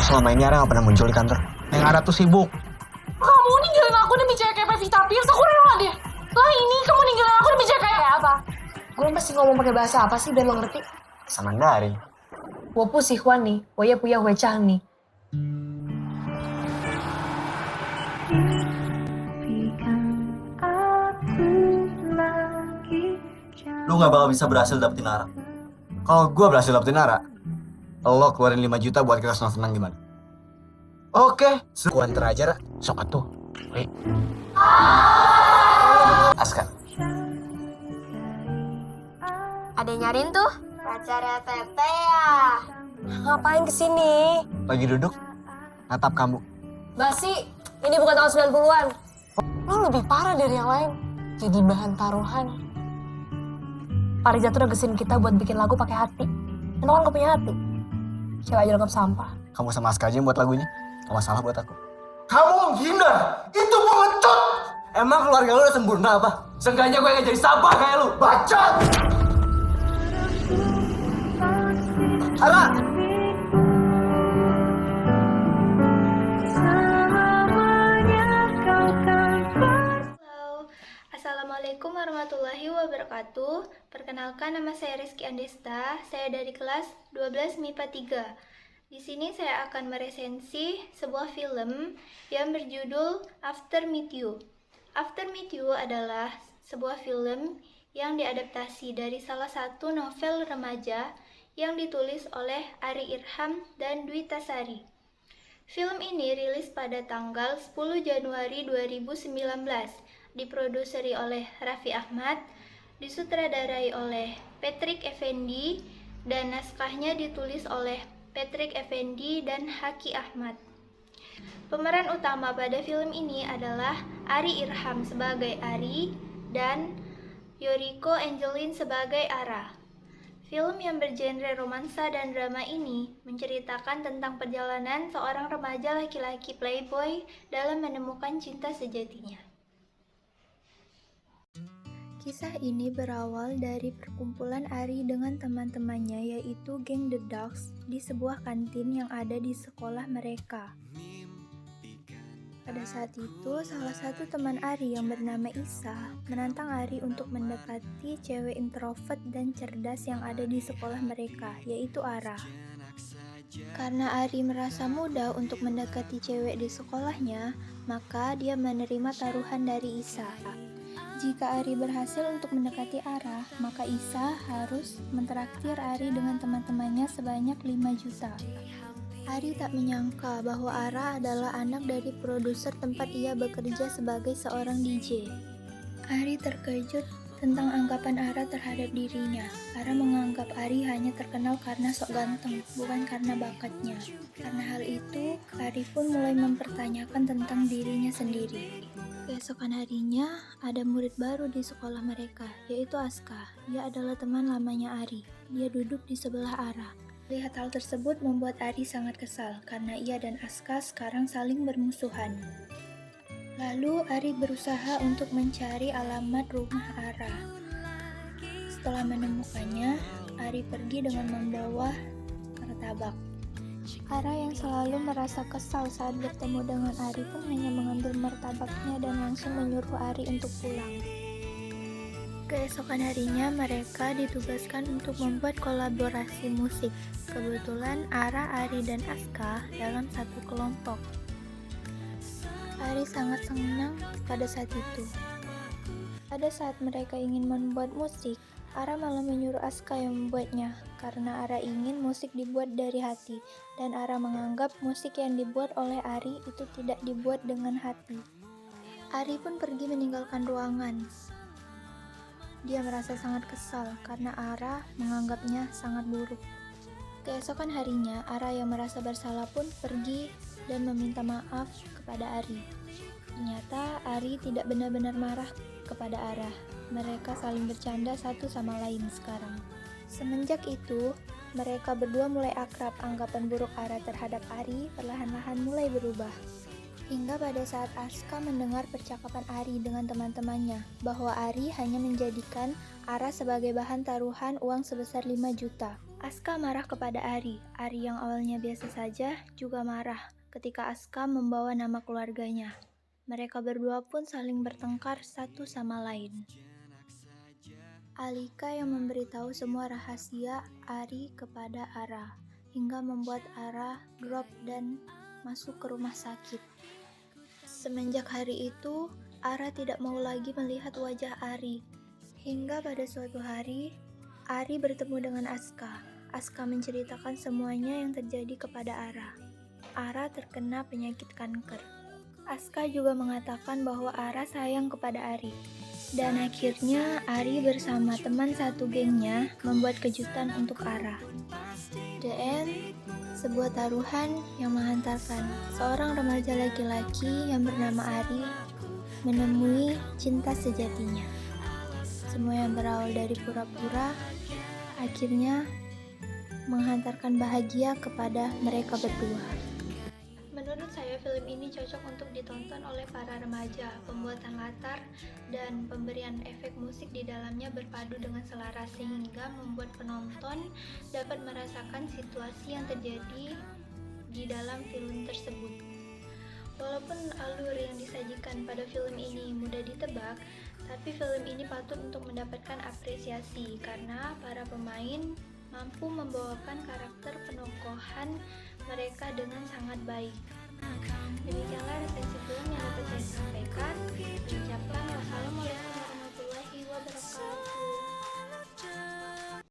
selama ini Ara gak pernah muncul di kantor. Yang Ara tuh sibuk. Kamu ninggalin aku demi cewek kayak Pevita Pierce, aku rela deh. Lah ini kamu ninggalin aku demi cewek kayak apa? Gue mesti ngomong pakai bahasa apa sih biar lo ngerti? Bahasa Mandarin. 我不喜欢你，我也不要回家你。 Lu gak bakal bisa berhasil dapetin Ara. Kalau gue berhasil dapetin Ara, lo keluarin 5 juta buat kita senang-senang gimana? Oke, gue anter aja, Ra. Sok atuh. Aska. Ada yang nyariin tuh? Pacarnya Tete ya? Ngapain kesini? Lagi duduk, natap kamu. Basi, ini bukan tahun 90-an. Lo lebih parah dari yang lain. Jadi bahan taruhan. Parija tuh udah gesin kita buat bikin lagu pakai hati. Dan lo kan gak punya hati. Cewek aja anggap sampah. Kamu sama Aska aja yang buat lagunya. Gak masalah buat aku. Kamu menghina! Itu pengecut! Emang keluarga lu udah sempurna apa? Seenggaknya gue gak jadi sampah kayak lu. Bacot! Ara! Halo, Assalamualaikum warahmatullahi wabarakatuh. Perkenalkan, nama saya Rizky Andesta. Saya dari kelas 12 MIPA 3. Di sini saya akan meresensi sebuah film yang berjudul After Meet You. After Meet You adalah sebuah film yang diadaptasi dari salah satu novel remaja yang ditulis oleh Ari Irham dan Dwi Tasari. Film ini rilis pada tanggal 10 Januari 2019, diproduseri oleh Raffi Ahmad, disutradarai oleh Patrick Effendi, dan naskahnya ditulis oleh Patrick Effendi dan Haki Ahmad. Pemeran utama pada film ini adalah Ari Irham sebagai Ari dan Yoriko Angelin sebagai Ara. Film yang bergenre romansa dan drama ini menceritakan tentang perjalanan seorang remaja laki-laki playboy dalam menemukan cinta sejatinya. Kisah ini berawal dari perkumpulan Ari dengan teman-temannya, yaitu geng The Dogs, di sebuah kantin yang ada di sekolah mereka. Pada saat itu, salah satu teman Ari yang bernama Isa menantang Ari untuk mendekati cewek introvert dan cerdas yang ada di sekolah mereka, yaitu Ara. Karena Ari merasa mudah untuk mendekati cewek di sekolahnya, maka dia menerima taruhan dari Isa. Jika Ari berhasil untuk mendekati Ara, maka Isa harus mentraktir Ari dengan teman-temannya sebanyak 5 juta. Ari tak menyangka bahwa Ara adalah anak dari produser tempat ia bekerja sebagai seorang DJ. Ari terkejut tentang anggapan Ara terhadap dirinya. Ara menganggap Ari hanya terkenal karena sok ganteng, bukan karena bakatnya. Karena hal itu, Ari pun mulai mempertanyakan tentang dirinya sendiri. Keesokan harinya, ada murid baru di sekolah mereka, yaitu Aska. Dia adalah teman lamanya Ari. Dia duduk di sebelah Ara. Lihat hal tersebut membuat Ari sangat kesal, karena ia dan Aska sekarang saling bermusuhan. Lalu Ari berusaha untuk mencari alamat rumah Ara. Setelah menemukannya, Ari pergi dengan membawa martabak. Ara yang selalu merasa kesal saat bertemu dengan Ari pun hanya mengambil martabaknya dan langsung menyuruh Ari untuk pulang. Keesokan harinya mereka ditugaskan untuk membuat kolaborasi musik. Kebetulan Ara, Ari, dan Aska dalam satu kelompok. Ari sangat senang pada saat itu. Pada saat mereka ingin membuat musik, Ara malah menyuruh Aska yang membuatnya, karena Ara ingin musik dibuat dari hati, dan Ara menganggap musik yang dibuat oleh Ari itu tidak dibuat dengan hati. Ari pun pergi meninggalkan ruangan. Dia merasa sangat kesal karena Ara menganggapnya sangat buruk. Keesokan harinya, Ara yang merasa bersalah pun pergi dan meminta maaf kepada Ari. Ternyata Ari tidak benar-benar marah kepada Ara. Mereka saling bercanda satu sama lain sekarang. Semenjak itu, mereka berdua mulai akrab. Anggapan buruk Ara terhadap Ari perlahan-lahan mulai berubah. Hingga pada saat Aska mendengar percakapan Ari dengan teman-temannya, bahwa Ari hanya menjadikan Ara sebagai bahan taruhan uang sebesar 5 juta. Aska marah kepada Ari. Ari yang awalnya biasa saja juga marah ketika Aska membawa nama keluarganya. Mereka berdua pun saling bertengkar satu sama lain. Alika yang memberitahu semua rahasia Ari kepada Ara, hingga membuat Ara drop dan masuk ke rumah sakit. Semenjak hari itu, Ara tidak mau lagi melihat wajah Ari. Hingga pada suatu hari, Ari bertemu dengan Aska. Aska menceritakan semuanya yang terjadi kepada Ara. Ara terkena penyakit kanker. Aska juga mengatakan bahwa Ara sayang kepada Ari. Dan akhirnya Ari bersama teman satu gengnya membuat kejutan untuk Ara. The end, sebuah taruhan yang menghantarkan seorang remaja laki-laki yang bernama Ari menemui cinta sejatinya. Semua yang berawal dari pura-pura akhirnya menghantarkan bahagia kepada mereka berdua. Menurut saya film ini cocok untuk ditonton oleh para remaja. Pembuatan latar dan pemberian efek musik di dalamnya berpadu dengan selaras sehingga membuat penonton dapat merasakan situasi yang terjadi di dalam film tersebut. Walaupun alur yang disajikan pada film ini mudah ditebak, tapi film ini patut untuk mendapatkan apresiasi karena para pemain mampu membawakan karakter penokohan mereka dengan sangat baik. Demikianlah resensi film yang dapat saya sampaikan. Ucapkan wassalamualaikum warahmatullahi wabarakatuh.